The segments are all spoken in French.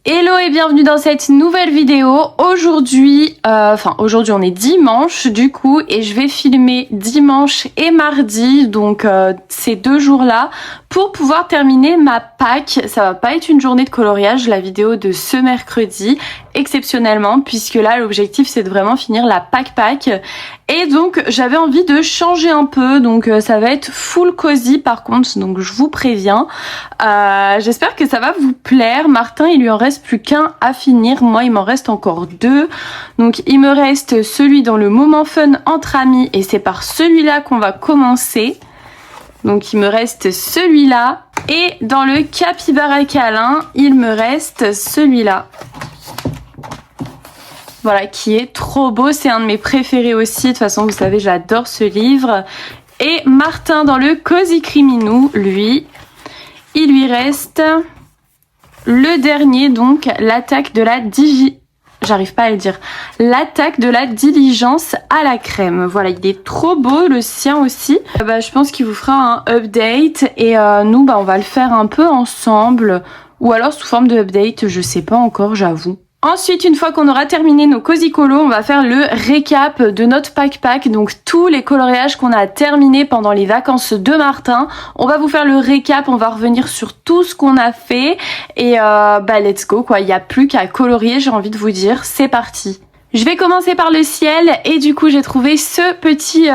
Hello et bienvenue dans cette nouvelle vidéo. Aujourd'hui on est dimanche du coup et je vais filmer dimanche et mardi, donc ces deux jours-là pour pouvoir terminer ma Pâques. Ça va pas être une journée de coloriage, la vidéo de ce mercredi, exceptionnellement, puisque là l'objectif c'est de vraiment finir la Pâques. Et donc j'avais envie de changer un peu, donc ça va être full cosy par contre, donc je vous préviens. J'espère que ça va vous plaire. Martin, il lui en reste plus qu'un à finir, moi il m'en reste encore deux. Donc il me reste celui dans le moment fun entre amis et c'est par celui-là qu'on va commencer. Donc il me reste celui-là et dans le capybara câlin, il me reste celui-là. Voilà, qui est trop beau, c'est un de mes préférés aussi. De toute façon, vous savez, j'adore ce livre. Et Martin dans le Cozy Criminou, lui, il lui reste le dernier, donc l'attaque de la l'attaque de la diligence à la crème. Voilà, il est trop beau, le sien aussi. Je pense qu'il vous fera un update et nous, on va le faire un peu ensemble ou alors sous forme de update, je sais pas encore, j'avoue. Ensuite, une fois qu'on aura terminé nos cozy colos, on va faire le récap de notre Pâques, donc tous les coloriages qu'on a terminés pendant les vacances de Martin. On va vous faire le récap, on va revenir sur tout ce qu'on a fait et let's go quoi, il n'y a plus qu'à colorier, j'ai envie de vous dire, c'est parti. Je vais commencer par le ciel et du coup j'ai trouvé cette petite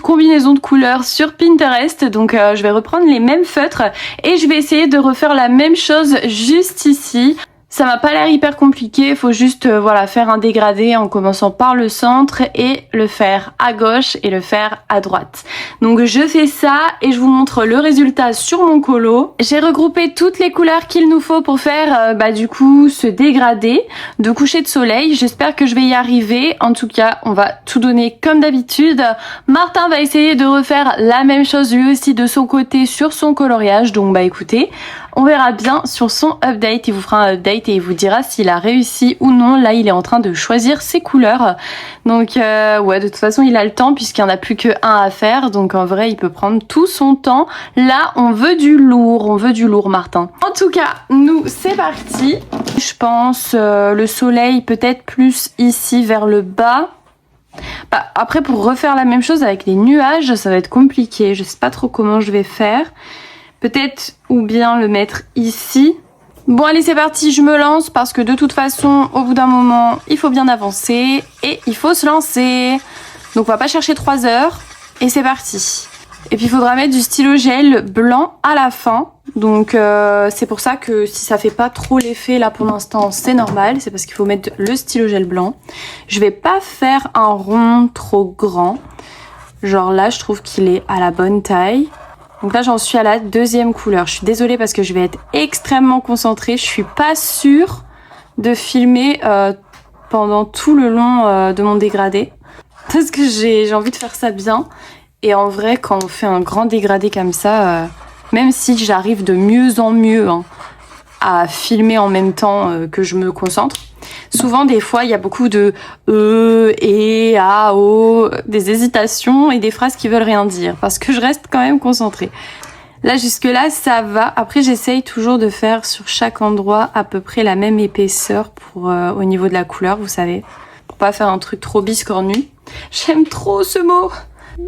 combinaison de couleurs sur Pinterest, donc je vais reprendre les mêmes feutres et je vais essayer de refaire la même chose juste ici. Ça m'a pas l'air hyper compliqué, faut juste faire un dégradé en commençant par le centre et le faire à gauche et le faire à droite. Donc je fais ça et je vous montre le résultat sur mon colo. J'ai regroupé toutes les couleurs qu'il nous faut pour faire du coup ce dégradé de coucher de soleil. J'espère que je vais y arriver. En tout cas, on va tout donner comme d'habitude. Martin va essayer de refaire la même chose lui aussi de son côté sur son coloriage. Donc écoutez, on verra bien sur son update, il vous fera un update et il vous dira s'il a réussi ou non. Là, il est en train de choisir ses couleurs. Donc, de toute façon, il a le temps puisqu'il n'y en a plus que un à faire. Donc, en vrai, il peut prendre tout son temps. Là, on veut du lourd, Martin. En tout cas, nous, c'est parti. Je pense le soleil peut-être plus ici vers le bas. Après, pour refaire la même chose avec les nuages, ça va être compliqué. Je sais pas trop comment je vais faire. Peut-être ou bien le mettre ici. Bon allez, c'est parti, je me lance parce que de toute façon au bout d'un moment il faut bien avancer et il faut se lancer. Donc on va pas chercher 3 heures et c'est parti. Et puis il faudra mettre du stylo gel blanc à la fin. Donc c'est pour ça que si ça fait pas trop l'effet là pour l'instant c'est normal. C'est parce qu'il faut mettre le stylo gel blanc. Je vais pas faire un rond trop grand. Genre là je trouve qu'il est à la bonne taille. Donc là j'en suis à la deuxième couleur. Je suis désolée parce que je vais être extrêmement concentrée. Je suis pas sûre de filmer pendant tout le long de mon dégradé. Parce que j'ai envie de faire ça bien. Et en vrai quand on fait un grand dégradé comme ça, même si j'arrive de mieux en mieux à filmer en même temps que je me concentre, souvent des fois il y a beaucoup de et, a, o, des hésitations et des phrases qui veulent rien dire parce que je reste quand même concentrée. Là jusque là ça va. Après j'essaye toujours de faire sur chaque endroit à peu près la même épaisseur pour au niveau de la couleur, vous savez, pour pas faire un truc trop biscornu. J'aime trop ce mot,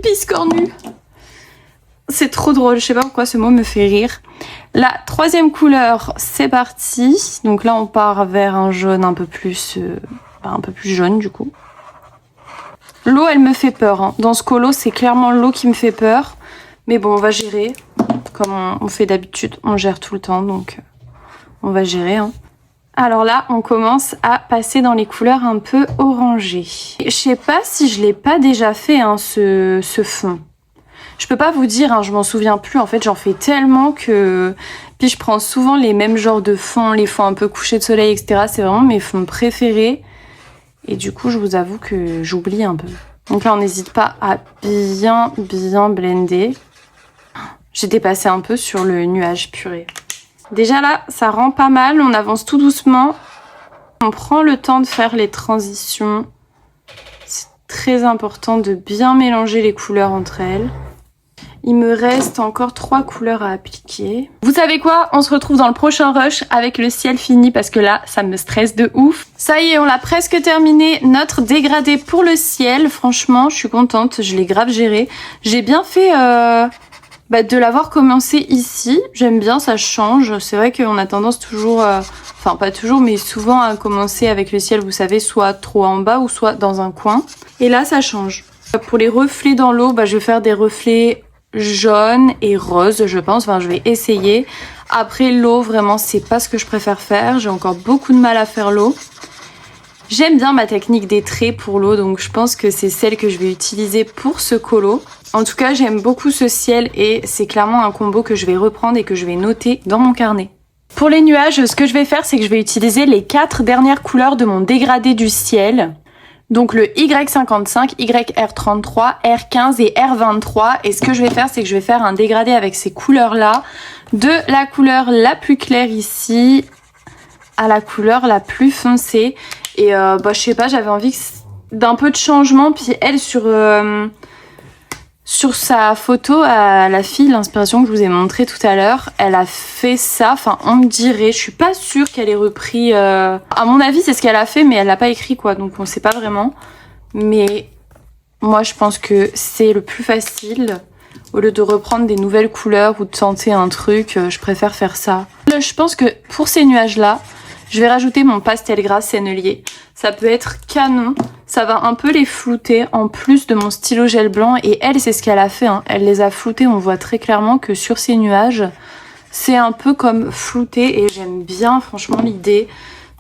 biscornu. C'est trop drôle, je sais pas pourquoi ce mot me fait rire. La troisième couleur, c'est parti. Donc là, on part vers un jaune un peu plus jaune du coup. L'eau, elle me fait peur. Dans ce colo, c'est clairement l'eau qui me fait peur. Mais bon, on va gérer. Comme on fait d'habitude, on gère tout le temps, donc on va gérer. Alors là, on commence à passer dans les couleurs un peu orangées. Je sais pas si je l'ai pas déjà fait, ce fond. Je peux pas vous dire, je m'en souviens plus. En fait, j'en fais tellement que... Puis je prends souvent les mêmes genres de fonds, les fonds un peu couchés de soleil, etc. C'est vraiment mes fonds préférés. Et du coup, je vous avoue que j'oublie un peu. Donc là, on n'hésite pas à bien blender. J'ai dépassé un peu sur le nuage, purée. Déjà là, ça rend pas mal. On avance tout doucement. On prend le temps de faire les transitions. C'est très important de bien mélanger les couleurs entre elles. Il me reste encore 3 couleurs à appliquer. Vous savez quoi? On se retrouve dans le prochain rush avec le ciel fini parce que là, ça me stresse de ouf. Ça y est, on l'a presque terminé, notre dégradé pour le ciel. Franchement, je suis contente, je l'ai grave géré. J'ai bien fait de l'avoir commencé ici. J'aime bien, ça change. C'est vrai qu'on a tendance toujours, enfin pas toujours, mais souvent à commencer avec le ciel, vous savez, soit trop en bas ou soit dans un coin. Et là, ça change. Pour les reflets dans l'eau, je vais faire des reflets jaune et rose, je pense. Enfin, je vais essayer. Après, l'eau, vraiment, c'est pas ce que je préfère faire. J'ai encore beaucoup de mal à faire l'eau. J'aime bien ma technique des traits pour l'eau, donc je pense que c'est celle que je vais utiliser pour ce colo. En tout cas, j'aime beaucoup ce ciel et c'est clairement un combo que je vais reprendre et que je vais noter dans mon carnet. Pour les nuages, ce que je vais faire, c'est que je vais utiliser les 4 dernières couleurs de mon dégradé du ciel. Donc le Y55, YR33, R15 et R23. Et ce que je vais faire, c'est que je vais faire un dégradé avec ces couleurs-là. De la couleur la plus claire ici à la couleur la plus foncée. Et je sais pas, j'avais envie d'un peu de changement. Puis elle, sur sa photo, à la fille, l'inspiration que je vous ai montrée tout à l'heure, elle a fait ça, enfin on me dirait, je suis pas sûre qu'elle ait repris, à mon avis c'est ce qu'elle a fait mais elle l'a pas écrit quoi, donc on sait pas vraiment, mais moi je pense que c'est le plus facile, au lieu de reprendre des nouvelles couleurs ou de tenter un truc, je préfère faire ça. Je pense que pour ces nuages là, je vais rajouter mon pastel gras sennelier. Ça peut être canon. Ça va un peu les flouter en plus de mon stylo gel blanc. Et elle, c'est ce qu'elle a fait. Hein. Elle les a floutés. On voit très clairement que sur ces nuages, c'est un peu comme flouté. Et j'aime bien franchement l'idée.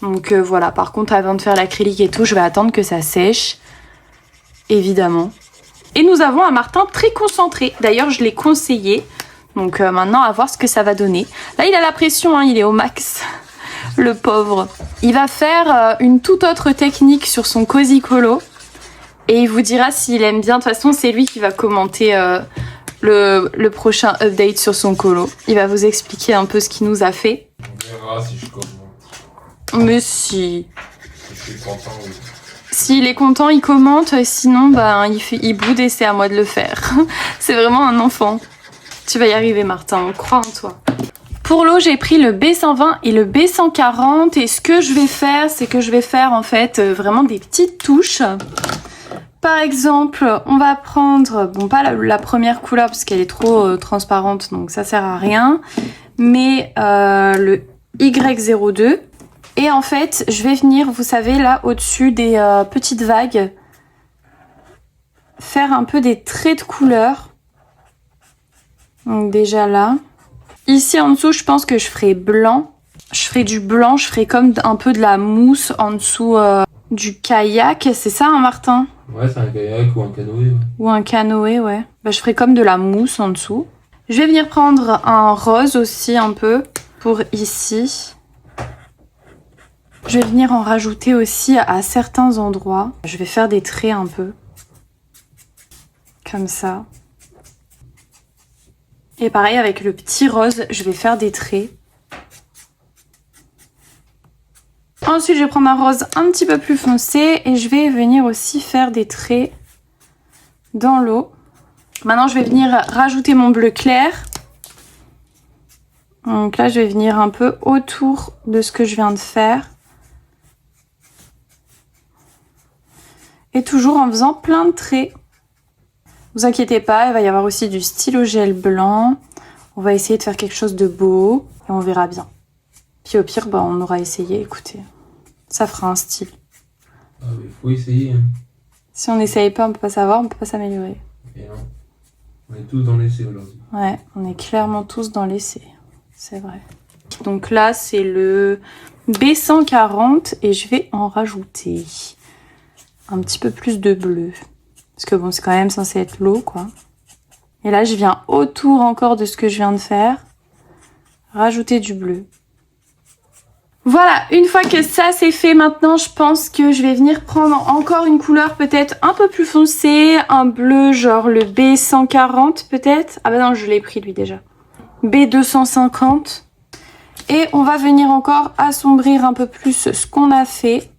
Donc voilà. Par contre, avant de faire l'acrylique et tout, je vais attendre que ça sèche. Évidemment. Et nous avons un Martin très concentré. D'ailleurs, je l'ai conseillé. Donc maintenant, à voir ce que ça va donner. Là, il a la pression. Hein, il est au max. Le pauvre. Il va faire une toute autre technique sur son Cozy Colo. Et il vous dira s'il aime bien. De toute façon, c'est lui qui va commenter le prochain update sur son colo. Il va vous expliquer un peu ce qu'il nous a fait. On verra si je commente. Mais si. Si je suis content, oui. S'il est content, il commente. Sinon, il boude et c'est à moi de le faire. C'est vraiment un enfant. Tu vas y arriver, Martin. On croit en toi. Pour l'eau, j'ai pris le B120 et le B140 et ce que je vais faire, c'est que je vais faire en fait vraiment des petites touches. Par exemple, on va prendre, bon pas la première couleur parce qu'elle est trop transparente donc ça sert à rien, mais le Y02 et en fait je vais venir, vous savez là au-dessus des petites vagues, faire un peu des traits de couleur. Donc déjà là. Ici en dessous, je pense que je ferai blanc. Je ferai du blanc, je ferai comme un peu de la mousse en dessous du kayak. C'est ça, hein, Martin? Ouais, c'est un kayak ou un canoë. Ouais. Ou un canoë, ouais. Je ferai comme de la mousse en dessous. Je vais venir prendre un rose aussi un peu pour ici. Je vais venir en rajouter aussi à certains endroits. Je vais faire des traits un peu. Comme ça. Et pareil avec le petit rose, je vais faire des traits. Ensuite, je vais prendre un rose un petit peu plus foncé et je vais venir aussi faire des traits dans l'eau. Maintenant, je vais venir rajouter mon bleu clair. Donc là, je vais venir un peu autour de ce que je viens de faire. Et toujours en faisant plein de traits. Vous inquiétez pas, il va y avoir aussi du stylo gel blanc. On va essayer de faire quelque chose de beau et on verra bien. Puis au pire, on aura essayé, écoutez. Ça fera un style. Ah mais faut essayer. Hein. Si on n'essaye pas, on peut pas savoir, on peut pas s'améliorer. Et non. On est tous dans l'essai aujourd'hui. Ouais, on est clairement tous dans l'essai. C'est vrai. Donc là, c'est le B140 et je vais en rajouter un petit peu plus de bleu. Parce que bon, c'est quand même censé être l'eau, quoi. Et là, je viens autour encore de ce que je viens de faire. Rajouter du bleu. Voilà, une fois que ça c'est fait, maintenant, je pense que je vais venir prendre encore une couleur peut-être un peu plus foncée. Un bleu, genre le B140 peut-être. Ah bah non, je l'ai pris lui déjà. B250. Et on va venir encore assombrir un peu plus ce qu'on a fait.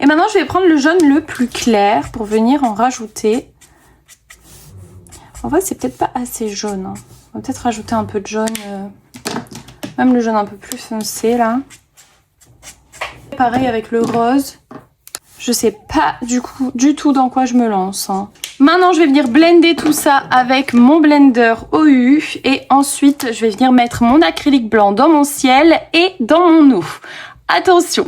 Et maintenant je vais prendre le jaune le plus clair pour venir en rajouter. En vrai c'est peut-être pas assez jaune, hein. On va peut-être rajouter un peu de jaune, même le jaune un peu plus foncé là. Pareil avec le rose. Je sais pas du tout dans quoi je me lance, hein. Maintenant je vais venir blender tout ça avec mon blender OU et ensuite je vais venir mettre mon acrylique blanc dans mon ciel et dans mon eau. Attention!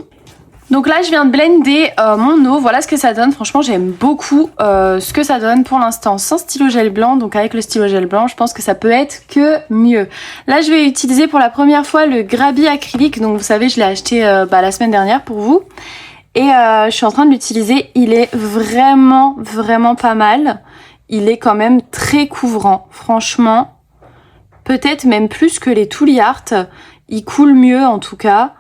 Donc là je viens de blender mon eau, voilà ce que ça donne. Franchement j'aime beaucoup ce que ça donne pour l'instant sans stylo gel blanc. Donc avec le stylo gel blanc je pense que ça peut être que mieux. Là je vais utiliser pour la première fois le Grabi acrylique. Donc vous savez je l'ai acheté la semaine dernière pour vous. Et je suis en train de l'utiliser, il est vraiment pas mal. Il est quand même très couvrant, franchement. Peut-être même plus que les Tooly Art. Il coule mieux en tout cas.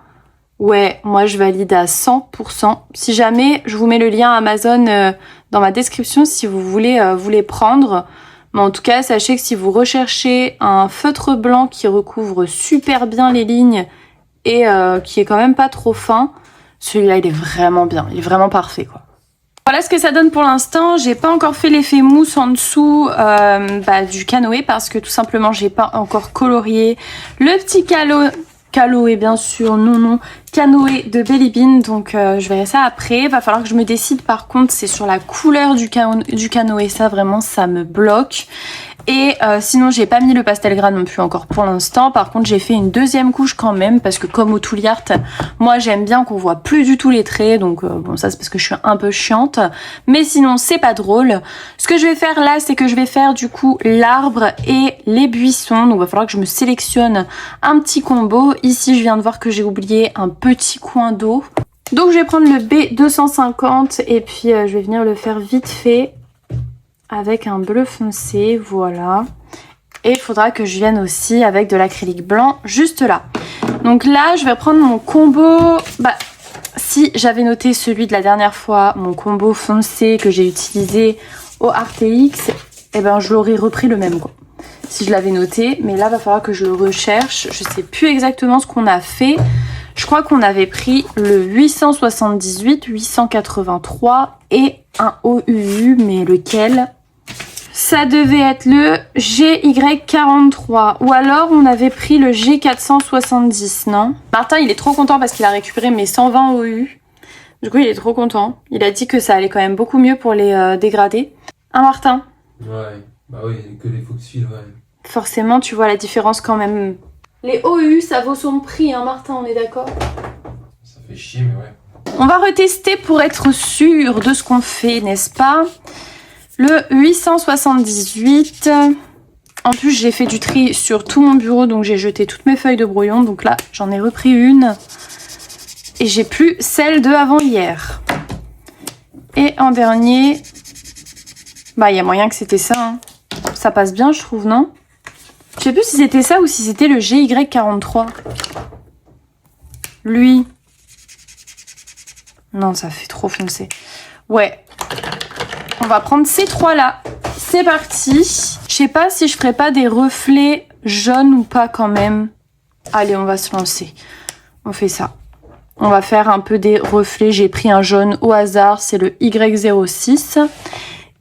Ouais, moi je valide à 100%. Si jamais, je vous mets le lien Amazon dans ma description si vous voulez vous les prendre. Mais en tout cas, sachez que si vous recherchez un feutre blanc qui recouvre super bien les lignes et qui est quand même pas trop fin, celui-là il est vraiment bien, il est vraiment parfait quoi. Voilà ce que ça donne pour l'instant. J'ai pas encore fait l'effet mousse en dessous du canoë parce que tout simplement j'ai pas encore colorié le petit canoë bien sûr, canoë de Belly Bean, donc je verrai ça après. Va falloir que je me décide par contre, c'est sur la couleur du canoë, ça vraiment ça me bloque. Et sinon j'ai pas mis le pastel gras non plus encore pour l'instant. Par contre j'ai fait une deuxième couche quand même parce que comme au Tooly Art, moi j'aime bien qu'on voit plus du tout les traits. Donc bon ça c'est parce que je suis un peu chiante. Mais sinon c'est pas drôle. Ce que je vais faire là c'est que je vais faire du coup l'arbre et les buissons. Donc il va falloir que je me sélectionne un petit combo. Ici je viens de voir que j'ai oublié un petit coin d'eau. Donc je vais prendre le B250 et puis je vais venir le faire vite fait. Avec un bleu foncé, voilà. Et il faudra que je vienne aussi avec de l'acrylique blanc juste là. Donc là, je vais prendre mon combo. Si j'avais noté celui de la dernière fois, mon combo foncé que j'ai utilisé au RTX, eh ben je l'aurais repris le même quoi. Si je l'avais noté, mais là, va falloir que je le recherche. Je sais plus exactement ce qu'on a fait. Je crois qu'on avait pris le 878, 883 et un OUU, mais lequel ? Ça devait être le GY43 ou alors on avait pris le G470, non? Martin, il est trop content parce qu'il a récupéré mes 120 OU. Du coup, il est trop content. Il a dit que ça allait quand même beaucoup mieux pour les dégrader. Hein, Martin? Ouais, bah oui, que les Foxfield, ouais. Forcément, tu vois la différence quand même. Les OU, ça vaut son prix, hein, Martin, on est d'accord? Ça fait chier, mais ouais. On va retester pour être sûr de ce qu'on fait, n'est-ce pas? Le 878. En plus, j'ai fait du tri sur tout mon bureau, donc j'ai jeté toutes mes feuilles de brouillon. Donc là, j'en ai repris une. Et j'ai plus celle de avant hier. Et en dernier, il y a moyen que c'était ça. Hein. Ça passe bien, je trouve, non? Je sais plus si c'était ça ou si c'était le GY43. Lui. Non, ça fait trop foncé. Ouais. On va prendre ces trois-là. C'est parti. Je sais pas si je ferai pas des reflets jaunes ou pas quand même. Allez, on va se lancer. On fait ça. On va faire un peu des reflets. J'ai pris un jaune au hasard. C'est le Y06.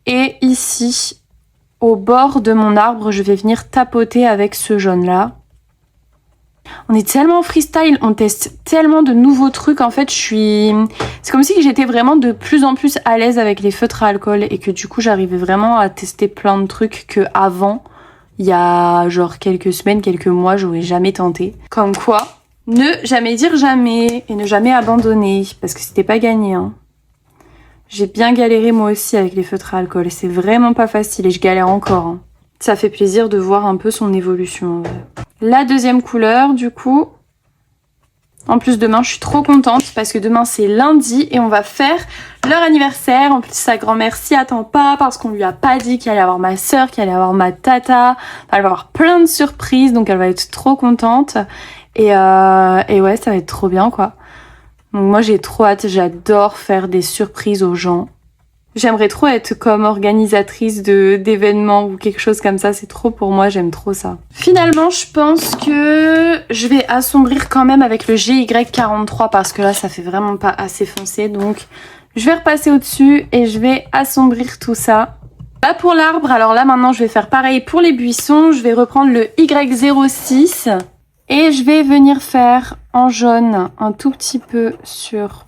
Et ici, au bord de mon arbre, je vais venir tapoter avec ce jaune-là. On est tellement freestyle, on teste tellement de nouveaux trucs. En fait, c'est comme si j'étais vraiment de plus en plus à l'aise avec les feutres à alcool et que du coup, j'arrivais vraiment à tester plein de trucs que avant, il y a genre quelques semaines, quelques mois, j'aurais jamais tenté. Comme quoi, ne jamais dire jamais et ne jamais abandonner parce que c'était pas gagné. Hein. J'ai bien galéré moi aussi avec les feutres à alcool et c'est vraiment pas facile et je galère encore. Hein. Ça fait plaisir de voir un peu son évolution en vrai. La deuxième couleur du coup. En plus demain je suis trop contente parce que demain c'est lundi et on va faire leur anniversaire. En plus sa grand-mère s'y attend pas parce qu'on lui a pas dit qu'il allait avoir ma soeur, qu'il allait avoir ma tata. Elle va avoir plein de surprises donc elle va être trop contente. Et ouais ça va être trop bien quoi. Donc moi j'ai trop hâte, j'adore faire des surprises aux gens. J'aimerais trop être comme organisatrice d'événements ou quelque chose comme ça, c'est trop pour moi, j'aime trop ça. Finalement, je pense que je vais assombrir quand même avec le GY43 parce que là, ça fait vraiment pas assez foncé. Donc, Je vais repasser au-dessus et je vais assombrir tout ça. Là pour l'arbre, alors là maintenant je vais faire pareil pour les buissons. Je vais reprendre le Y06 et je vais venir faire en jaune un tout petit peu sur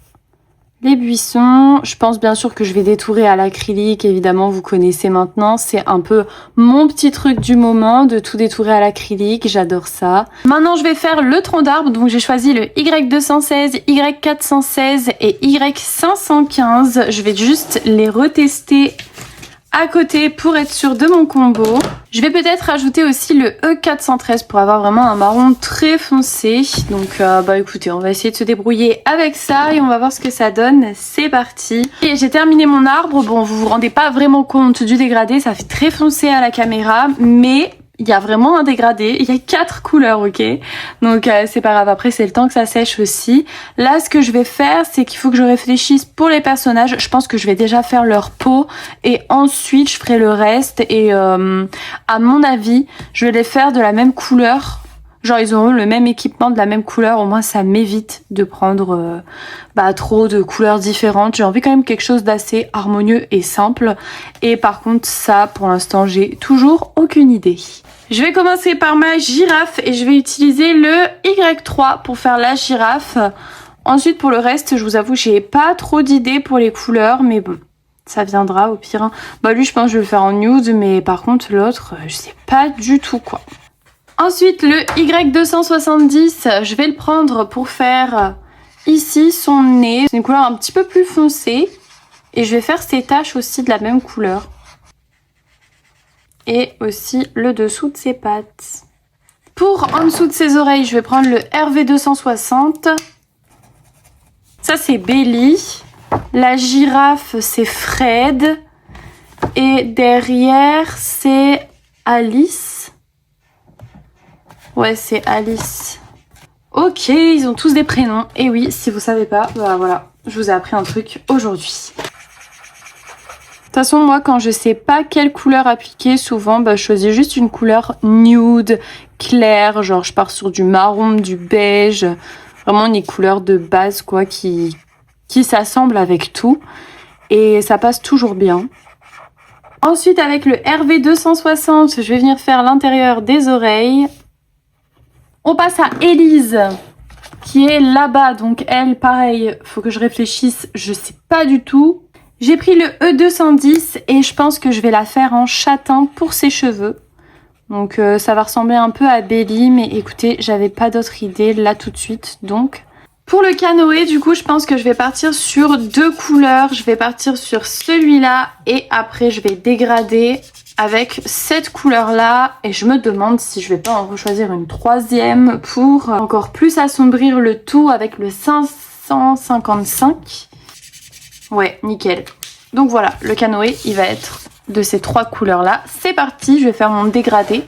les buissons. Je pense bien sûr que je vais détourer à l'acrylique, évidemment vous connaissez maintenant, c'est un peu mon petit truc du moment de tout détourer à l'acrylique, j'adore ça. Maintenant je vais faire le tronc d'arbre, donc j'ai choisi le Y216, Y416 et Y515. Je vais juste les retester à côté pour être sûre de mon combo. Je vais peut-être rajouter aussi le E413 pour avoir vraiment un marron très foncé. Donc écoutez, on va essayer de se débrouiller avec ça et on va voir ce que ça donne. C'est parti. Et j'ai terminé mon arbre. Bon, vous vous rendez pas vraiment compte du dégradé, ça fait très foncé à la caméra, mais il y a vraiment un dégradé, il y a 4 couleurs, ok? Donc c'est pas grave, après c'est le temps que ça sèche aussi. Là ce que je vais faire, c'est qu'il faut que je réfléchisse pour les personnages. Je pense que je vais déjà faire leur peau et ensuite je ferai le reste. Et à mon avis, je vais les faire de la même couleur. Genre ils auront le même équipement de la même couleur, au moins ça m'évite de prendre trop de couleurs différentes. J'ai envie quand même quelque chose d'assez harmonieux et simple. Et par contre ça, pour l'instant, j'ai toujours aucune idée. Je vais commencer par ma girafe et je vais utiliser le Y3 pour faire la girafe. Ensuite pour le reste, je vous avoue, j'ai pas trop d'idées pour les couleurs, mais bon, ça viendra au pire. Lui je pense que je vais le faire en nude, mais par contre l'autre, je sais pas du tout quoi. Ensuite, le Y270, je vais le prendre pour faire ici son nez. C'est une couleur un petit peu plus foncée. Et je vais faire ses taches aussi de la même couleur. Et aussi le dessous de ses pattes. Pour en dessous de ses oreilles, je vais prendre le RV260. Ça, c'est Belly. La girafe, c'est Fred. Et derrière, c'est Alice. Ouais, c'est Alice. Ok, ils ont tous des prénoms. Et oui, si vous savez pas, voilà, je vous ai appris un truc aujourd'hui. De toute façon, moi, quand je sais pas quelle couleur appliquer, souvent, je choisis juste une couleur nude, claire. Genre, je pars sur du marron, du beige. Vraiment une couleur de base, quoi, qui s'assemble avec tout. Et ça passe toujours bien. Ensuite, avec le RV260, je vais venir faire l'intérieur des oreilles. On passe à Élise, qui est là-bas. Donc elle, pareil, faut que je réfléchisse, je sais pas du tout. J'ai pris le E210 et je pense que je vais la faire en châtain pour ses cheveux. Donc ça va ressembler un peu à Belly, mais écoutez, j'avais pas d'autre idée là tout de suite. Donc pour le canoë, du coup, je pense que je vais partir sur 2 couleurs. Je vais partir sur celui-là et après je vais dégrader avec cette couleur-là. Et je me demande si je vais pas en rechoisir une 3e pour encore plus assombrir le tout avec le 555. Ouais, nickel. Donc voilà, le canoë, il va être de ces 3 couleurs-là. C'est parti, je vais faire mon dégradé.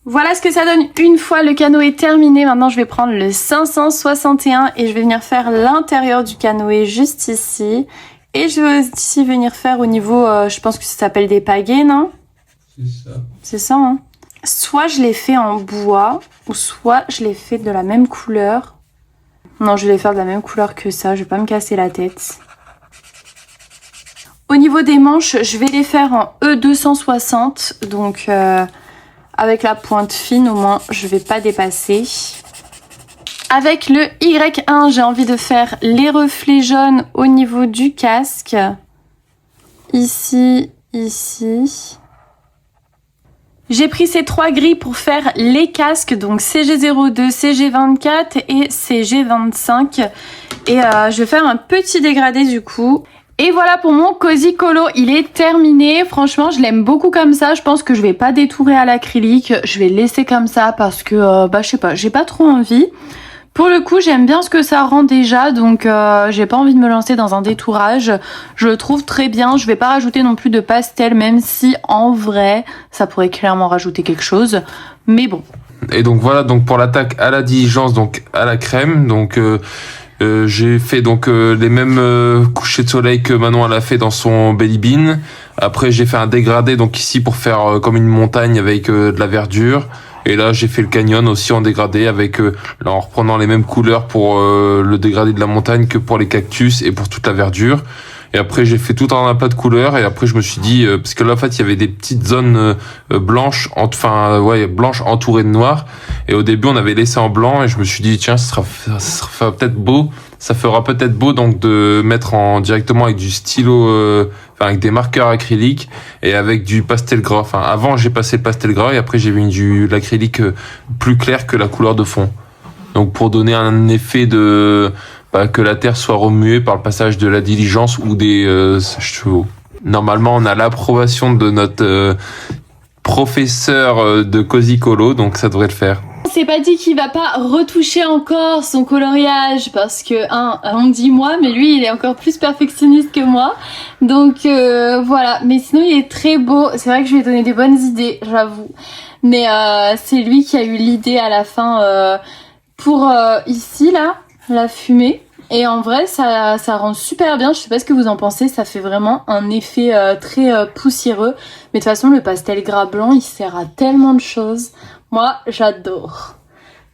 Voilà ce que ça donne une fois le canoë terminé. Maintenant, je vais prendre le 561 et je vais venir faire l'intérieur du canoë juste ici. Et je vais aussi venir faire au niveau, je pense que ça s'appelle des pagaies, non? C'est ça. C'est ça, hein? Soit je l'ai fait en bois, ou soit je l'ai fait de la même couleur. Non, je vais les faire de la même couleur que ça, je vais pas me casser la tête. Au niveau des manches, je vais les faire en E260, donc avec la pointe fine, au moins je vais pas dépasser. Avec le Y1, j'ai envie de faire les reflets jaunes au niveau du casque. Ici, ici. J'ai pris ces 3 gris pour faire les casques, donc CG02, CG24 et CG25. Et je vais faire un petit dégradé du coup. Et voilà pour mon Cozy Colo, il est terminé. Franchement, je l'aime beaucoup comme ça. Je pense que je vais pas détourer à l'acrylique. Je vais le laisser comme ça parce que, je sais pas, j'ai pas trop envie. Pour le coup, j'aime bien ce que ça rend déjà, donc j'ai pas envie de me lancer dans un détourage. Je le trouve très bien. Je vais pas rajouter non plus de pastel, même si en vrai, ça pourrait clairement rajouter quelque chose. Mais bon. Et donc voilà, donc pour l'attaque à la diligence, donc à la crème, donc j'ai fait donc les mêmes couchers de soleil que Manon elle a fait dans son Belly Bean. Après j'ai fait un dégradé donc ici pour faire comme une montagne avec de la verdure. Et là j'ai fait le canyon aussi en dégradé avec là, en reprenant les mêmes couleurs pour le dégradé de la montagne que pour les cactus et pour toute la verdure. Et après, j'ai fait tout un aplats de couleurs. Et après, je me suis dit, parce que là, en fait, il y avait des petites zones blanches, blanches entourées de noir. Et au début, on avait laissé en blanc. Et je me suis dit, tiens, ça sera peut-être beau. Ça fera peut-être beau donc de mettre directement avec du stylo, avec des marqueurs acryliques et avec du pastel gras. Enfin, avant, j'ai passé le pastel gras et après, j'ai mis l'acrylique plus clair que la couleur de fond. Donc, pour donner un effet que la terre soit remuée par le passage de la diligence ou des chevaux. Normalement, on a l'approbation de notre professeur de Cozy Colo, donc ça devrait le faire. C'est pas dit qu'il va pas retoucher encore son coloriage parce que on dit moi, mais lui il est encore plus perfectionniste que moi. Donc voilà, mais sinon il est très beau. C'est vrai que je lui ai donné des bonnes idées, j'avoue. Mais c'est lui qui a eu l'idée à la fin pour ici là, la fumée. Et en vrai ça rend super bien. Je sais pas ce que vous en pensez, ça fait vraiment un effet très poussiéreux. Mais de toute façon le pastel gras blanc il sert à tellement de choses. Moi, j'adore.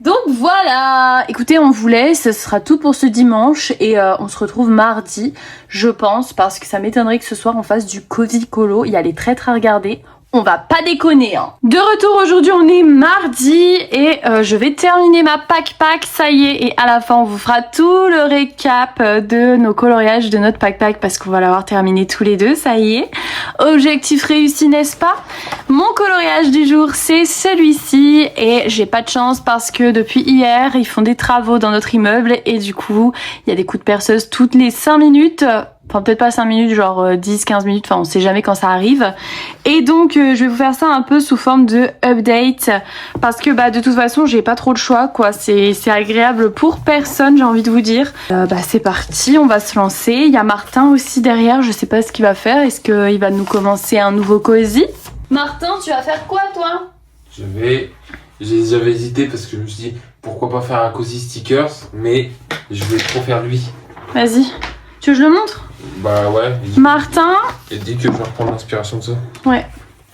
Donc voilà, écoutez, on vous laisse, ce sera tout pour ce dimanche et on se retrouve mardi, je pense, parce que ça m'étonnerait que ce soir on fasse du Cozy Colo, il y a les traîtres à regarder. On va pas déconner, hein. De retour aujourd'hui, on est mardi et je vais terminer ma pack, ça y est. Et à la fin, on vous fera tout le récap de nos coloriages de notre pack parce qu'on va l'avoir terminé tous les deux, ça y est. Objectif réussi, n'est-ce pas? Mon coloriage du jour, c'est celui-ci et j'ai pas de chance parce que depuis hier, ils font des travaux dans notre immeuble et du coup, il y a des coups de perceuse toutes les 5 minutes. Enfin peut-être pas 5 minutes, genre 10-15 minutes, enfin on sait jamais quand ça arrive. Et donc je vais vous faire ça un peu sous forme de update parce que de toute façon j'ai pas trop le choix quoi, c'est agréable pour personne j'ai envie de vous dire. C'est parti, on va se lancer. Il y a Martin aussi derrière, je sais pas ce qu'il va faire, est-ce qu'il va nous commencer un nouveau cosy? Martin, tu vas faire quoi toi? J'avais hésité parce que je me suis dit pourquoi pas faire un cosy stickers, mais je vais trop faire lui. Vas-y, tu veux que je le montre? Bah ouais. Martin. Et dis que je vais reprendre l'inspiration de ça. Ouais.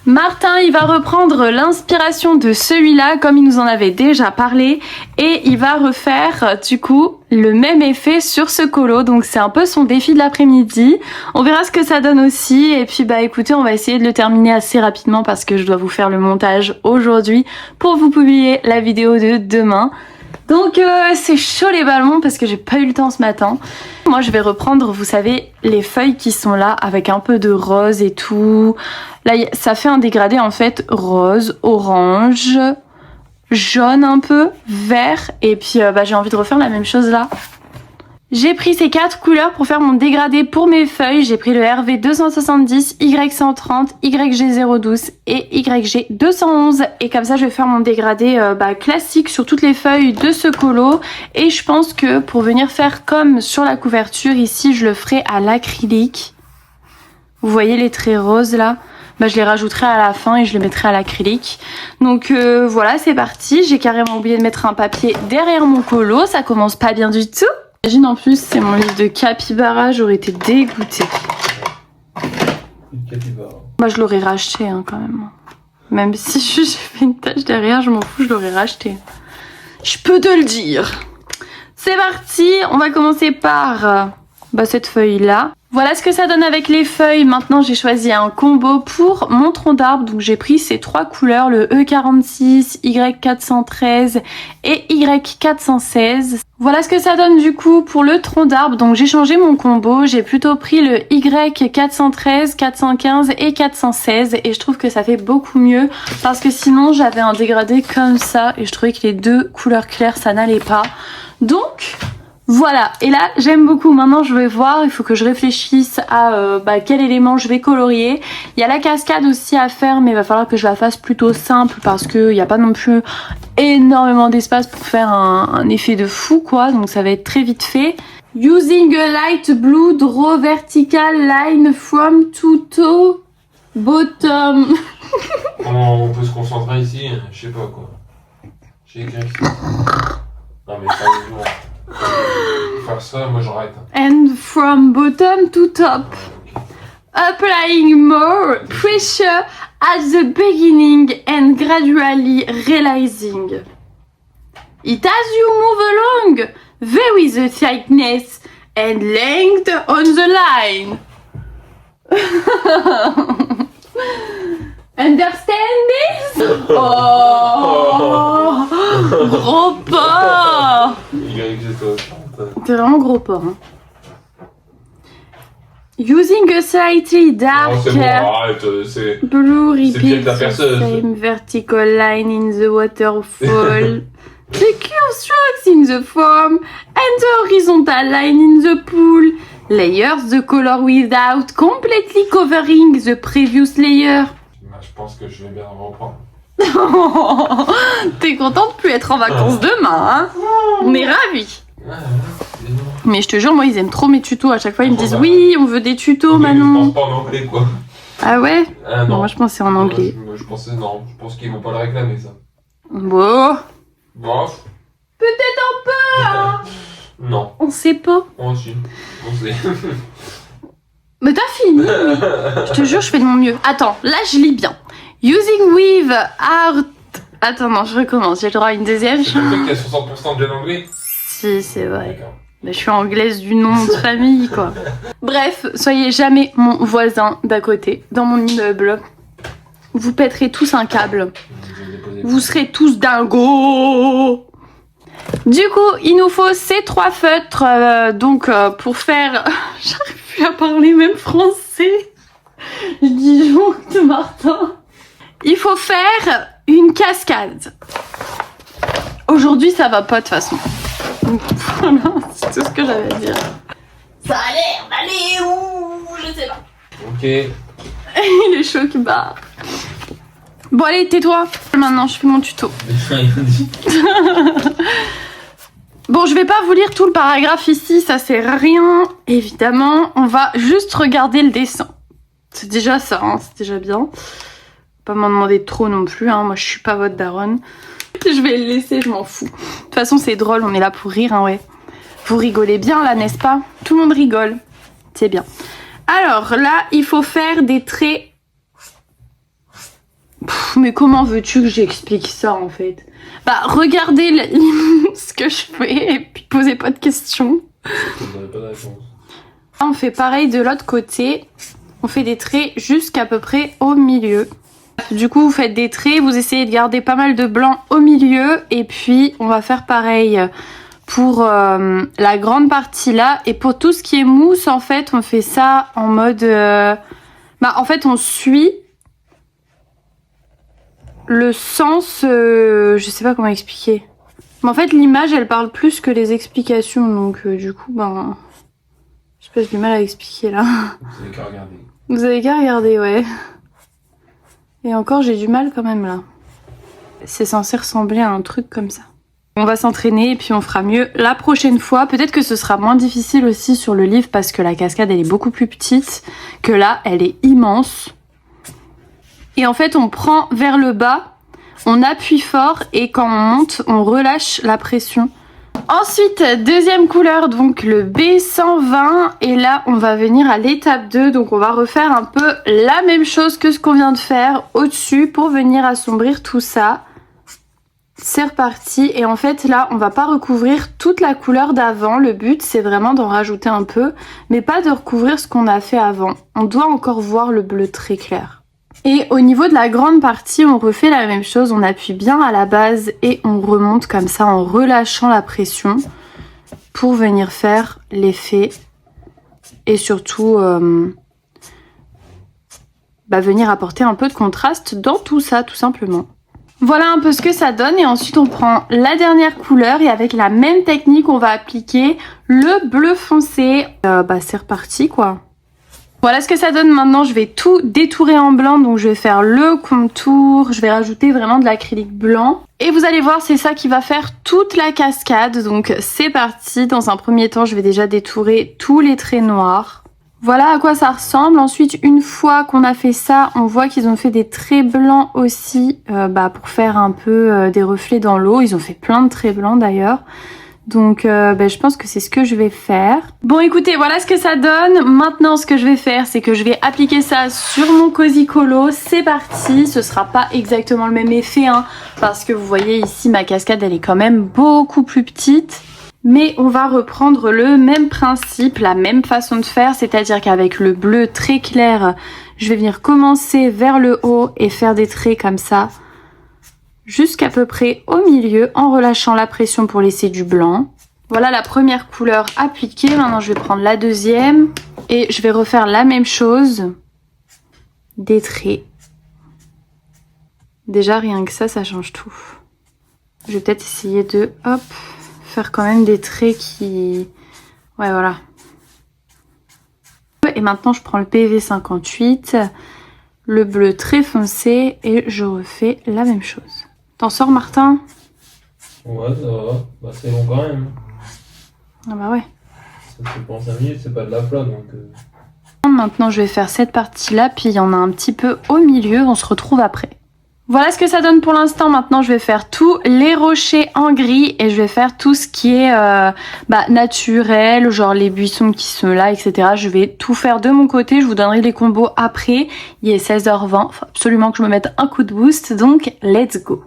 Martin, il va reprendre l'inspiration de celui-là, comme il nous en avait déjà parlé, et il va refaire, du coup, le même effet sur ce colo. Donc c'est un peu son défi de l'après-midi. On verra ce que ça donne aussi. Et puis écoutez, on va essayer de le terminer assez rapidement parce que je dois vous faire le montage aujourd'hui pour vous publier la vidéo de demain. Donc c'est chaud les ballons parce que j'ai pas eu le temps ce matin. Moi je vais reprendre, vous savez, les feuilles qui sont là avec un peu de rose et tout. Là ça fait un dégradé en fait rose, orange, jaune un peu, vert. Et puis j'ai envie de refaire la même chose là. J'ai pris ces 4 couleurs pour faire mon dégradé pour mes feuilles. J'ai pris le RV 270, Y130, YG012 et YG211. Et comme ça, je vais faire mon dégradé classique sur toutes les feuilles de ce colo. Et je pense que pour venir faire comme sur la couverture, ici, je le ferai à l'acrylique. Vous voyez les traits roses là? Je les rajouterai à la fin et je les mettrai à l'acrylique. Donc voilà, c'est parti. J'ai carrément oublié de mettre un papier derrière mon colo. Ça commence pas bien du tout. Imagine en plus, c'est mon livre de capybara, j'aurais été dégoûtée. Je l'aurais racheté quand même. Même si j'ai fait une tache derrière, je m'en fous, je l'aurais racheté. Je peux te le dire. C'est parti, on va commencer par cette feuille-là. Voilà ce que ça donne avec les feuilles. Maintenant, j'ai choisi un combo pour mon tronc d'arbre. Donc, j'ai pris ces 3 couleurs, le E46, Y413 et Y416. Voilà ce que ça donne du coup pour le tronc d'arbre. Donc, j'ai changé mon combo. J'ai plutôt pris le Y413, 415 et 416. Et je trouve que ça fait beaucoup mieux parce que sinon, j'avais un dégradé comme ça. Et je trouvais que les 2 couleurs claires, ça n'allait pas. Donc... voilà, et là j'aime beaucoup. Maintenant je vais voir, il faut que je réfléchisse à quel élément je vais colorier. Il y a la cascade aussi à faire, mais il va falloir que je la fasse plutôt simple parce qu'il n'y a pas non plus énormément d'espace pour faire un effet de fou quoi, donc ça va être très vite fait. Using a light blue draw vertical line from to bottom. Comment on peut se concentrer ici? Je sais pas quoi. J'ai écrit. Non mais pas toujours. Faire ça, moi j'arrête. And from bottom to top. Applying more pressure at the beginning and gradually realizing it as you move along, vary the thickness and length on the line. Understand this? Oh, gros porc. T'es vraiment gros porc. Hein. Using a slightly darker blue repeat the same vertical line in the waterfall. The curve strokes in the foam and the horizontal line in the pool. Layers the color without completely covering the previous layer. Je pense que je vais bien reprendre. T'es content de plus être en vacances demain, hein? On est ravis. Mais je te jure, moi ils aiment trop mes tutos. À chaque fois ils me disent oui, on veut des tutos, Manon. Je pense pas en anglais quoi. Ah ouais? Non. Moi je pense que c'est en anglais. Je pensais non, je pense qu'ils vont pas le réclamer ça. Bon. Bon. Peut-être un peu, hein? Non. On sait pas. Oh si, on sait. Mais t'as fini. Je te jure, je fais de mon mieux. Attends, là je lis bien. Using with art. Attends, non, je recommence. J'ai le droit à une deuxième. C'est le truc qui a 60% de l'anglais. Si, c'est vrai. Mais je suis anglaise du nom de famille, quoi. Bref, soyez jamais mon voisin d'à côté, dans mon immeuble. Vous pèterez tous un câble. Vous serez tous dingos. Du coup, il nous faut ces 3 feutres, pour faire... J'arrive plus à parler même français. Je dis de Martin. Il faut faire une cascade. Aujourd'hui, ça va pas de toute façon. Voilà, c'est tout ce que j'avais à dire. Ça a l'air d'aller où? Je sais pas. Ok. Il est chaud qui barre. Bon allez, tais-toi. Maintenant, je fais mon tuto. Bon, je vais pas vous lire tout le paragraphe ici, ça sert à rien. Évidemment, on va juste regarder le dessin. C'est déjà ça, hein, c'est déjà bien. Pas m'en demander trop non plus, hein. Moi je suis pas votre daronne. Je vais le laisser, je m'en fous. De toute façon, c'est drôle, on est là pour rire, hein, ouais. Vous rigolez bien là, n'est-ce pas? Tout le monde rigole. C'est bien. Alors là, il faut faire des traits. Mais comment veux-tu que j'explique ça en fait? Bah, regardez ce que je fais et puis posez pas de questions. Là, on fait pareil de l'autre côté. On fait des traits jusqu'à peu près au milieu. Du coup, vous faites des traits, vous essayez de garder pas mal de blanc au milieu. Et puis, on va faire pareil pour la grande partie là. Et pour tout ce qui est mousse, en fait, on fait ça en mode... en fait, on suit le sens... je sais pas comment expliquer. Mais en fait, l'image, elle parle plus que les explications. Donc, du coup, j'ai du mal à expliquer là. Vous avez qu'à regarder. Vous avez qu'à regarder, ouais. Et encore, j'ai du mal quand même là. C'est censé ressembler à un truc comme ça. On va s'entraîner et puis on fera mieux la prochaine fois. Peut-être que ce sera moins difficile aussi sur le livre parce que la cascade, elle est beaucoup plus petite. Que là, elle est immense. Et en fait, on prend vers le bas, on appuie fort et quand on monte, on relâche la pression. Ensuite, deuxième couleur, donc le B120. Et là, on va venir à l'étape 2. Donc, on va refaire un peu la même chose que ce qu'on vient de faire au-dessus pour venir assombrir tout ça. C'est reparti. Et en fait, là, on va pas recouvrir toute la couleur d'avant. Le but, c'est vraiment d'en rajouter un peu, mais pas de recouvrir ce qu'on a fait avant. On doit encore voir le bleu très clair. Et au niveau de la grande partie, on refait la même chose, on appuie bien à la base et on remonte comme ça en relâchant la pression pour venir faire l'effet et surtout venir apporter un peu de contraste dans tout ça tout simplement. Voilà un peu ce que ça donne et ensuite on prend la dernière couleur et avec la même technique on va appliquer le bleu foncé. C'est reparti quoi. Voilà ce que ça donne maintenant, je vais tout détourer en blanc, donc je vais faire le contour, je vais rajouter vraiment de l'acrylique blanc. Et vous allez voir, c'est ça qui va faire toute la cascade, donc c'est parti. Dans un premier temps, je vais déjà détourer tous les traits noirs. Voilà à quoi ça ressemble. Ensuite, une fois qu'on a fait ça, on voit qu'ils ont fait des traits blancs aussi, pour faire un peu des reflets dans l'eau. Ils ont fait plein de traits blancs d'ailleurs. Donc je pense que c'est ce que je vais faire. Bon écoutez, voilà ce que ça donne. Maintenant ce que je vais faire, c'est que je vais appliquer ça sur mon Cozy Colo. C'est parti, ce sera pas exactement le même effet hein, parce que vous voyez ici ma cascade elle est quand même beaucoup plus petite. Mais on va reprendre le même principe, la même façon de faire, c'est-à-dire qu'avec le bleu très clair, je vais venir commencer vers le haut et faire des traits comme ça, jusqu'à peu près au milieu, en relâchant la pression pour laisser du blanc. Voilà la première couleur appliquée, maintenant je vais prendre la deuxième et je vais refaire la même chose, des traits. Déjà rien que ça change tout. Je vais peut-être essayer de, hop, faire quand même des traits qui... Ouais, voilà. Et maintenant, je prends le PV58, le bleu très foncé, et je refais la même chose. T'en sors, Martin? Ouais, ça va. Bah, c'est long quand même. Ah bah ouais. Ça te prend 5 minutes, c'est pas de la plat, donc... Maintenant, je vais faire cette partie-là, puis il y en a un petit peu au milieu, on se retrouve après. Voilà ce que ça donne pour l'instant. Maintenant, je vais faire tous les rochers en gris et je vais faire tout ce qui est naturel, genre les buissons qui sont là, etc. Je vais tout faire de mon côté. Je vous donnerai les combos après. Il est 16h20. Faut absolument que je me mette un coup de boost. Donc, let's go.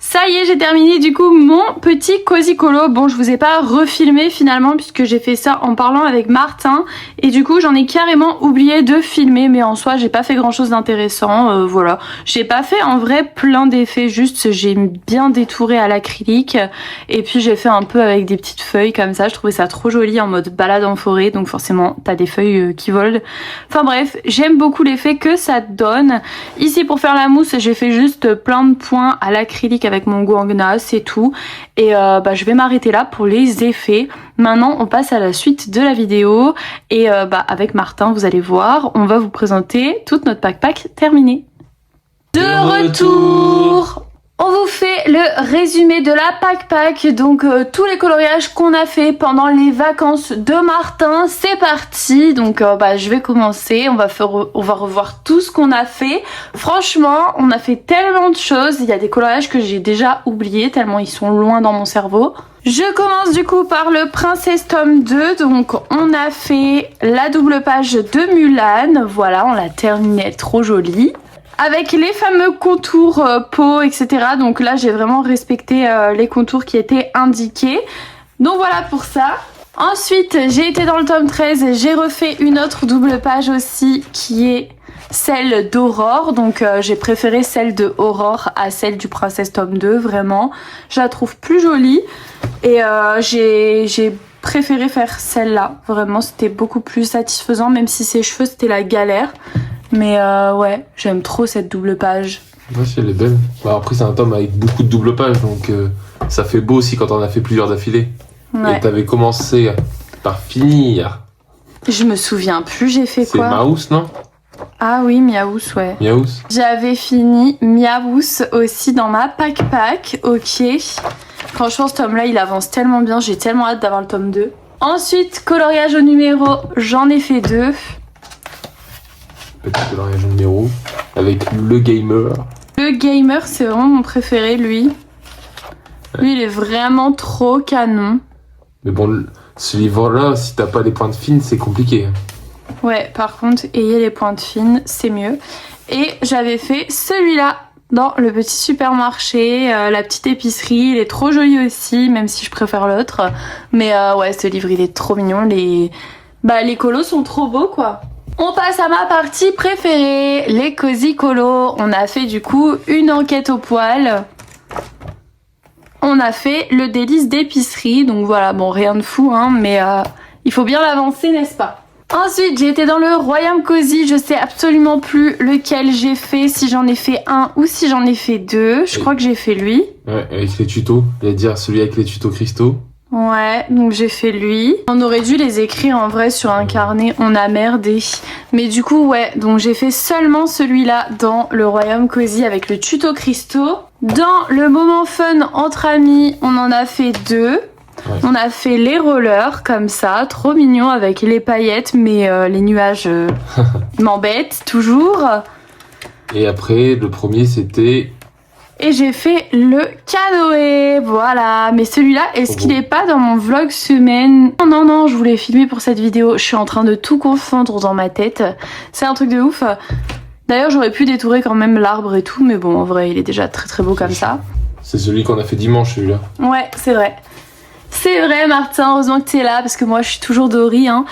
Ça y est, j'ai terminé du coup mon petit cosy colo. Bon, je vous ai pas refilmé finalement puisque j'ai fait ça en parlant avec Martin. Et du coup, j'en ai carrément oublié de filmer. Mais en soi, j'ai pas fait grand chose d'intéressant. Voilà. J'ai pas fait en vrai plein d'effets. Juste, j'ai bien détouré à l'acrylique. Et puis, j'ai fait un peu avec des petites feuilles comme ça. Je trouvais ça trop joli en mode balade en forêt. Donc forcément, t'as des feuilles qui volent. Enfin bref, j'aime beaucoup l'effet que ça donne. Ici, pour faire la mousse, j'ai fait juste plein de points à l'acrylique avec mon guangna, c'est tout. Et je vais m'arrêter là pour les effets. Maintenant, on passe à la suite de la vidéo. Et avec Martin, vous allez voir, on va vous présenter toute notre pack terminée. De retour! On vous fait le résumé de la pack. Donc tous les coloriages qu'on a fait pendant les vacances de Martin, c'est parti. Donc je vais commencer, on va revoir tout ce qu'on a fait. Franchement, on a fait tellement de choses, il y a des coloriages que j'ai déjà oubliés tellement ils sont loin dans mon cerveau. Je commence du coup par le Princess tome 2, donc on a fait la double page de Mulan, voilà, on l'a terminée, elle est trop jolie. Avec les fameux contours peau, etc. Donc là, j'ai vraiment respecté les contours qui étaient indiqués. Donc voilà pour ça. Ensuite, j'ai été dans le tome 13. J'ai refait une autre double page aussi qui est celle d'Aurore. Donc j'ai préféré celle de Aurore à celle du Princesse tome 2. Vraiment, je la trouve plus jolie. Et j'ai préféré faire celle-là. Vraiment, c'était beaucoup plus satisfaisant. Même si ses cheveux, c'était la galère. Mais ouais, j'aime trop cette double page. Ouais, elle est belle. Bah, après, c'est un tome avec beaucoup de double pages, donc ça fait beau aussi quand on a fait plusieurs d'affilée. Ouais. Et t'avais commencé par finir. Je me souviens plus, j'ai fait quoi? C'est Maus, non? Ah oui, Miaous, ouais. Miaous. J'avais fini Miaous aussi dans ma pack, ok. Franchement, ce tome-là, il avance tellement bien, j'ai tellement hâte d'avoir le tome 2. Ensuite, coloriage au numéro, j'en ai fait 2. Petit coloriage numéro avec le gamer. Le gamer, c'est vraiment mon préféré, lui. Ouais. Lui, il est vraiment trop canon. Mais bon, ce livre-là, si t'as pas les pointes fines, c'est compliqué. Ouais, par contre, ayez les pointes fines, c'est mieux. Et j'avais fait celui-là dans le petit supermarché, la petite épicerie. Il est trop joli aussi, même si je préfère l'autre. Mais ouais, ce livre, il est trop mignon. Les colos sont trop beaux, quoi. On passe à ma partie préférée, les cosy colos. On a fait du coup une enquête au poil. On a fait le délice d'épicerie. Donc voilà, bon, rien de fou, hein, mais il faut bien l'avancer, n'est-ce pas? Ensuite, j'ai été dans le Royaume Cosy. Je sais absolument plus lequel j'ai fait, si j'en ai fait un ou si j'en ai fait deux. Je crois que j'ai fait lui. Ouais, avec les tutos. J'allais dire celui avec les tutos cristaux. Ouais, donc j'ai fait lui. On aurait dû les écrire en vrai sur un carnet, on a merdé. Mais du coup, ouais, donc j'ai fait seulement celui-là dans le Royaume Cosy avec le tuto cristaux. Dans le moment fun entre amis, on en a fait 2. Ouais. On a fait les rollers comme ça, trop mignon avec les paillettes, mais les nuages m'embêtent toujours. Et après, le premier c'était... Et j'ai fait le canoë, voilà. Mais celui-là, est-ce qu'il est pas dans mon vlog semaine? Non, je voulais filmer pour cette vidéo. Je suis en train de tout confondre dans ma tête. C'est un truc de ouf. D'ailleurs, j'aurais pu détourer quand même l'arbre et tout, mais bon, en vrai, il est déjà très très beau comme ça. C'est celui qu'on a fait dimanche, celui-là. Ouais, c'est vrai. C'est vrai Martin, heureusement que t'es là parce que moi je suis toujours Dory hein.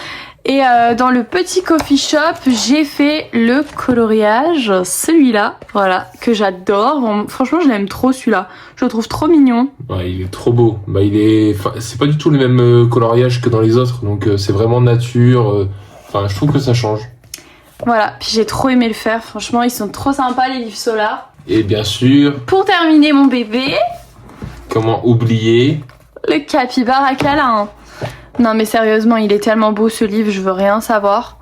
Et dans le petit coffee shop, j'ai fait le coloriage, celui-là, voilà, que j'adore. Bon, franchement, je l'aime trop celui-là. Je le trouve trop mignon. Ouais, il est trop beau. Bah, c'est pas du tout le même coloriage que dans les autres, donc c'est vraiment nature. Enfin, je trouve que ça change. Voilà, puis j'ai trop aimé le faire. Franchement, ils sont trop sympas les livres Solar. Et bien sûr, Pour terminer, mon bébé, comment oublier le capybara câlin. Non mais sérieusement, il est tellement beau ce livre, je veux rien savoir.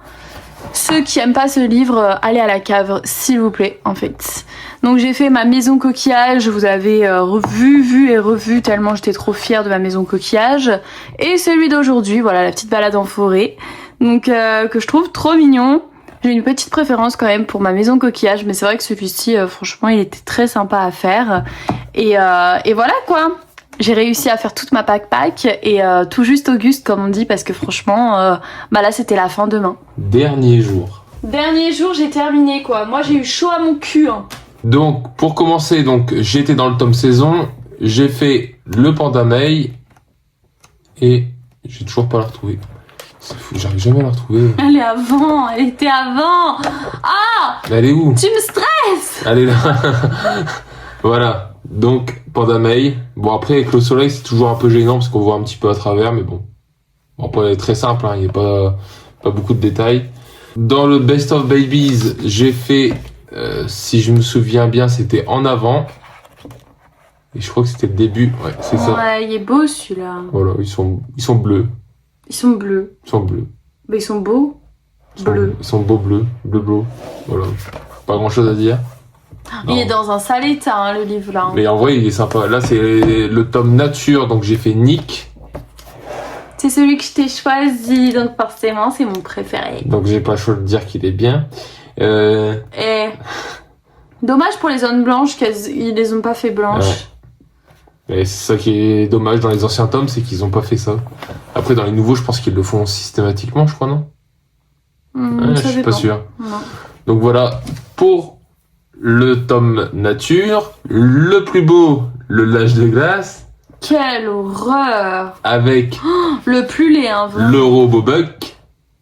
Ceux qui aiment pas ce livre, allez à la cave, s'il vous plaît, en fait. Donc j'ai fait ma maison coquillage, vous avez vu et revu tellement j'étais trop fière de ma maison coquillage. Et celui d'aujourd'hui, voilà, la petite balade en forêt. Donc que je trouve trop mignon. J'ai une petite préférence quand même pour ma maison coquillage, mais c'est vrai que celui-ci, franchement, il était très sympa à faire. Et voilà quoi. J'ai réussi à faire toute ma pack et tout juste Auguste comme on dit parce que franchement bah là c'était la fin demain. Dernier jour. Dernier jour j'ai terminé quoi. Moi j'ai eu chaud à mon cul hein. Donc pour commencer, donc j'étais dans le tome saison, j'ai fait le panda May et j'ai toujours pas la retrouver. C'est fou, j'arrive jamais à la retrouver. Elle est avant, elle était avant. Ah, Elle est où? tu me stresses. Elle est là. Voilà. Donc, Panda May. Bon, après, avec le soleil, c'est toujours un peu gênant parce qu'on voit un petit peu à travers, mais bon. Bon, après, elle est très simple, hein, il n'y a pas beaucoup de détails. Dans le Best of Babies, j'ai fait, si je me souviens bien, c'était en avant. Et je crois que c'était le début. Ouais, c'est ça. Ouais, il est beau celui-là. Voilà, ils sont bleus. Ils sont bleus. Ils sont bleus. Mais ils sont beaux. Bleus. Ils sont beaux bleus. Bleu. Voilà. Pas grand chose à dire. Il est dans un sale état hein, le livre là. Mais en vrai, il est sympa. Là, c'est le tome nature, donc j'ai fait Nick. C'est celui que je t'ai choisi, donc forcément c'est mon préféré. Donc j'ai pas le choix de dire qu'il est bien. Et dommage pour les zones blanches qu'ils les ont pas fait blanches. Ouais. Et c'est ça qui est dommage dans les anciens tomes, c'est qu'ils ont pas fait ça. Après, dans les nouveaux, je pense qu'ils le font systématiquement, je crois, non? Je suis pas sûr. Non. Donc voilà, pour le tome nature, le plus beau, le L'âge de glace, Quelle horreur. avec Le plus laid, hein, vraiment. le Robobuck,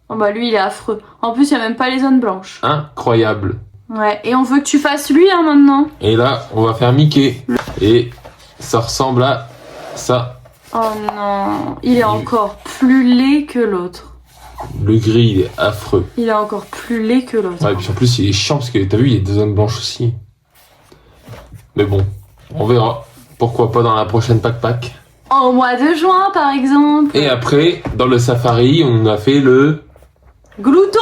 Oh bah lui, il est affreux. En plus, il n'y a même pas les zones blanches. incroyable. Ouais, et on veut que tu fasses lui, hein, maintenant. Et là, on va faire Mickey. Et ça ressemble à ça. Oh non, il est encore plus laid que l'autre. Le gris, il est affreux. Il est encore plus laid que l'autre. Ouais, et puis en plus, il est chiant parce que t'as vu, il y a des zones blanches aussi. Mais bon, on verra. Pourquoi pas dans la prochaine pack. Au mois de juin, par exemple. Et après, dans le safari, on a fait le... Glouton.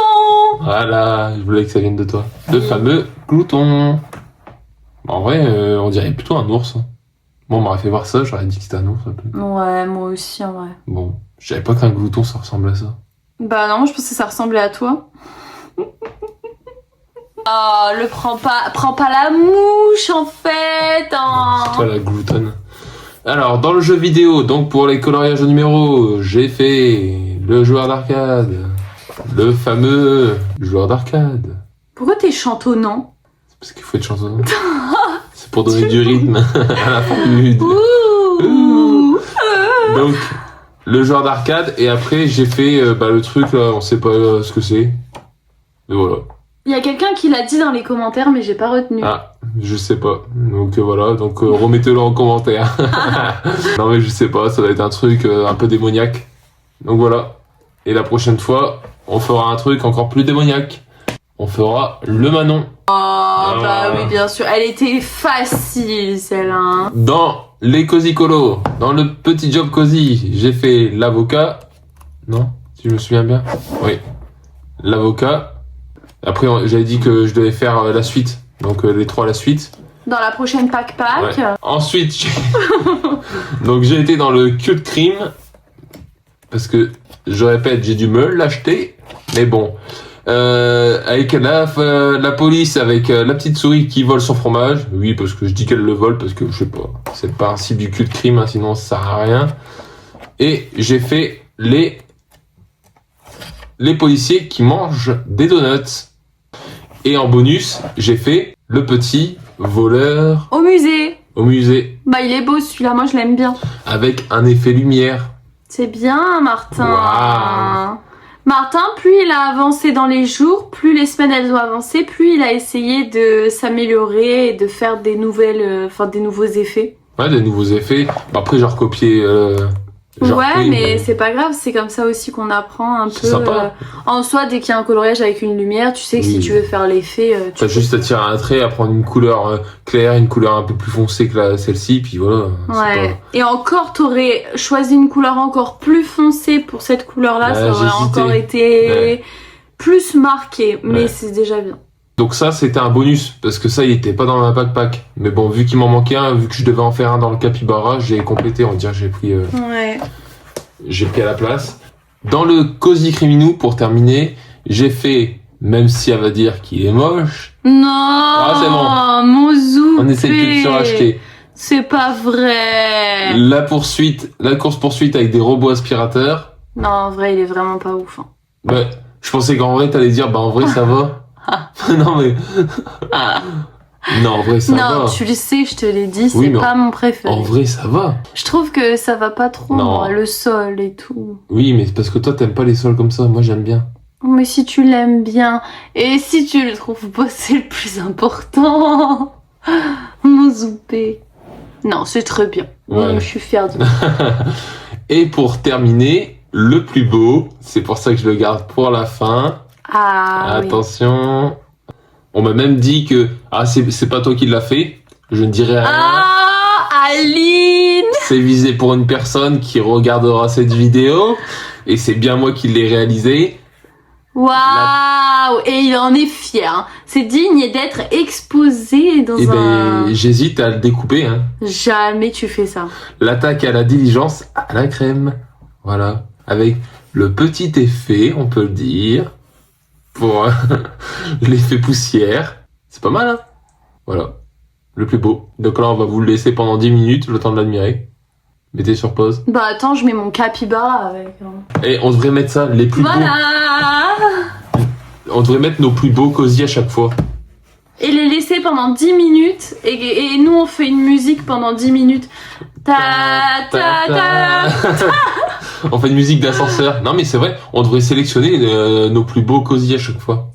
Voilà, je voulais que ça vienne de toi. Le fameux glouton. En vrai, on dirait plutôt un ours. Bon, on m'aurait fait voir ça, j'aurais dit que c'était un ours un peu. Ouais, moi aussi, en vrai. Bon, je savais pas qu'un glouton, ça ressemble à ça. Bah non, je pensais que ça ressemblait à toi. Oh, prends pas la mouche en fait. Oh. C'est toi la gloutonne. Alors, dans le jeu vidéo, donc pour les coloriages de numéros, j'ai fait le joueur d'arcade. Le fameux joueur d'arcade. Pourquoi t'es chantonnant? C'est parce qu'il faut être chanson. C'est pour donner du rythme à la formule. Ouh. Donc, le joueur d'arcade, et après j'ai fait le truc là, on sait pas ce que c'est. Mais voilà. Il y a quelqu'un qui l'a dit dans les commentaires, mais j'ai pas retenu. Ah, je sais pas. Donc voilà, donc remettez-le en commentaire. Non mais je sais pas, ça va être un truc un peu démoniaque. Donc voilà. Et la prochaine fois, on fera un truc encore plus démoniaque. On fera le Manon. Oh, bah oui, bien sûr. Elle était facile, celle-là. Hein. Dans les Cozy Colo, dans le petit job Cozy, j'ai fait l'avocat. Non, si je me souviens bien. Oui. L'avocat. Après, j'avais dit que je devais faire la suite. Donc les trois à la suite. Dans la prochaine pack. Ouais. Ensuite, donc j'ai été dans le cute crime. Parce que, je répète, j'ai dû me l'acheter. Mais bon. Avec la police, avec la petite souris qui vole son fromage. Oui, parce que je dis qu'elle le vole, parce que je sais pas. C'est le principe du cul de crime, hein, sinon ça sert à rien. Et j'ai fait les policiers qui mangent des donuts. Et en bonus, j'ai fait le petit voleur Au musée. au musée. Bah il est beau celui-là, moi je l'aime bien. Avec un effet lumière. C'est bien, Martin. Waouh. Martin, plus il a avancé dans les jours, plus les semaines elles ont avancé, plus il a essayé de s'améliorer et de faire des nouveaux effets. Ouais, des nouveaux effets. Après, j'ai recopié. Ouais, mais c'est pas grave, c'est comme ça aussi qu'on apprend un peu. C'est sympa. En soi, dès qu'il y a un coloriage avec une lumière, tu sais que si tu veux faire l'effet, T'as juste à tirer un trait, à prendre une couleur claire, une couleur un peu plus foncée que celle-ci, puis voilà. Ouais. Et encore, t'aurais choisi une couleur encore plus foncée pour cette couleur-là, ça aurait encore été plus marqué, mais c'est déjà bien. Donc ça, c'était un bonus, parce que ça, il était pas dans ma backpack. Mais bon, vu qu'il m'en manquait un, vu que je devais en faire un dans le capybara, j'ai complété, on va dire, j'ai pris à la place. Dans le Cozy Criminou, pour terminer, j'ai fait, même si elle va dire qu'il est moche. Non, c'est bon. Mon Zoupé. On essaie plus de se racheter. C'est pas vrai. La course-poursuite avec des robots aspirateurs. Non, en vrai, il est vraiment pas ouf. Hein. Bah, je pensais qu'en vrai, t'allais dire, en vrai, ça va. Non, mais... Non, en vrai, ça va. Non, tu le sais, je te l'ai dit, Oui, c'est pas mon préféré. En vrai, ça va. Je trouve que ça va pas trop, Non. le sol et tout. Oui, mais c'est parce que toi, t'aimes pas les sols comme ça. Moi, j'aime bien. Mais si tu l'aimes bien, et si tu le trouves beau, c'est le plus important. Mon Zoupé. Non, c'est très bien. Ouais. Je suis fière de moi. Et pour terminer, le plus beau, c'est pour ça que je le garde pour la fin. Ah, attention. Oui. On m'a même dit que c'est pas toi qui l'as fait. Je ne dirai rien. Ah, Aline. C'est visé pour une personne qui regardera cette vidéo. Et c'est bien moi qui l'ai réalisé. Waouh. Et il en est fier. Hein. C'est digne d'être exposé dans j'hésite à le découper. Hein. Jamais tu fais ça. L'attaque à la diligence à la crème. Voilà. Avec le petit effet, on peut le dire. Pour l'effet poussière. C'est pas mal, hein. Voilà. Le plus beau. Donc là, on va vous le laisser pendant 10 minutes, le temps de l'admirer. Mettez sur pause. Bah attends, je mets mon capybara avec. Et on devrait mettre ça, les plus beaux. On devrait mettre nos plus beaux cosy à chaque fois. Et les laisser pendant 10 minutes. Et nous, on fait une musique pendant 10 minutes. Ta ta ta. On fait une musique d'ascenseur. Non, mais c'est vrai, on devrait sélectionner nos plus beaux cosy à chaque fois.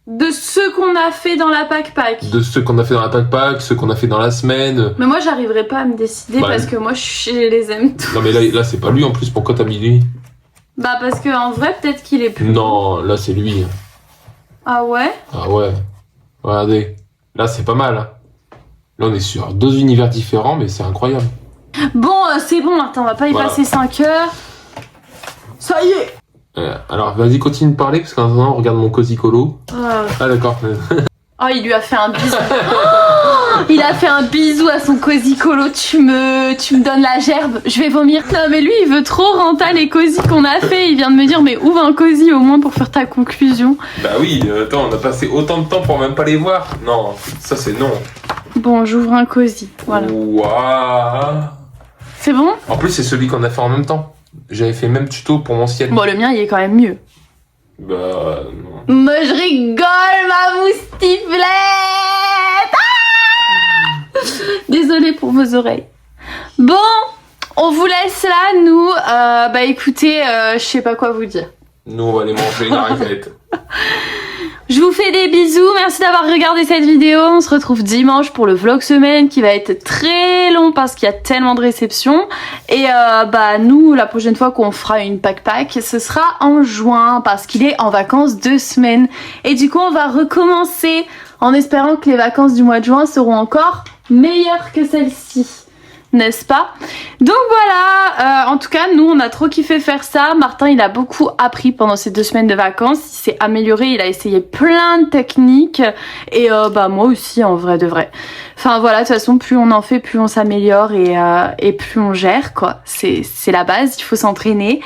De ceux qu'on a fait dans la backpack. De ceux qu'on a fait dans la backpack, ceux qu'on a fait dans la semaine. Mais moi, j'arriverai pas à me décider parce que moi, je les aime tous. Non, mais là c'est pas lui en plus. Pourquoi t'as mis lui? Bah, parce que en vrai, peut-être qu'il est plus. Non, là c'est lui. Ah ouais? Ah ouais. Regardez. Là c'est pas mal. Hein. Là on est sur 2 univers différents, mais c'est incroyable. Bon, c'est bon, Martin, on va pas y passer 5 heures. Ça y est! Alors vas-y, continue de parler, parce qu'en attendant, on regarde mon cosy colo. Ah d'accord. Oh, il lui a fait un bisou. Il a fait un bisou à son cosy colo. Tu me donnes la gerbe. Je vais vomir. Non, mais lui, il veut trop renta les cosy qu'on a fait. Il vient de me dire, mais ouvre un cosy au moins pour faire ta conclusion. Bah oui, attends, on a passé autant de temps pour même pas les voir. Non, ça c'est non. Bon, j'ouvre un cosy. Voilà. Waouh. C'est bon? En plus, c'est celui qu'on a fait en même temps. J'avais fait le même tuto pour mon ciel. Bon, le mien, il est quand même mieux. Bah, non. Moi, je rigole, ma moustiflette. Désolée pour vos oreilles. Bon, on vous laisse là, nous. Bah écoutez, je sais pas quoi vous dire. Nous, on va aller manger une raclette. Je vous fais des bisous, merci d'avoir regardé cette vidéo. On se retrouve dimanche pour le vlog semaine qui va être très long parce qu'il y a tellement de réceptions. Et bah nous, la prochaine fois qu'on fera une backpack, ce sera en juin parce qu'il est en vacances 2 semaines. Et du coup, on va recommencer en espérant que les vacances du mois de juin seront encore meilleures que celles-ci. N'est-ce pas? Donc voilà, en tout cas nous on a trop kiffé faire ça. Martin il a beaucoup appris pendant ces 2 semaines de vacances, il s'est amélioré, il a essayé plein de techniques et bah moi aussi en vrai de vrai. Enfin voilà, de toute façon plus on en fait plus on s'améliore et plus on gère quoi, c'est la base, il faut s'entraîner.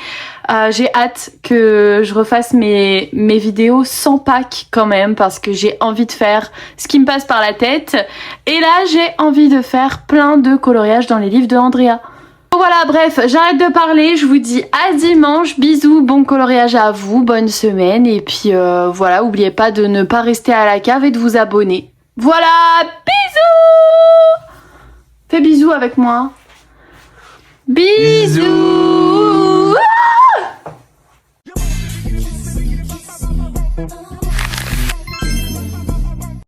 J'ai hâte que je refasse mes vidéos sans pack quand même parce que j'ai envie de faire ce qui me passe par la tête. Et là, j'ai envie de faire plein de coloriages dans les livres de Andrea. Voilà, bref, j'arrête de parler. Je vous dis à dimanche. Bisous, bon coloriage à vous, bonne semaine. Et puis voilà, n'oubliez pas de ne pas rester à la cave et de vous abonner. Voilà, bisous! Fais bisous avec moi. Bisous!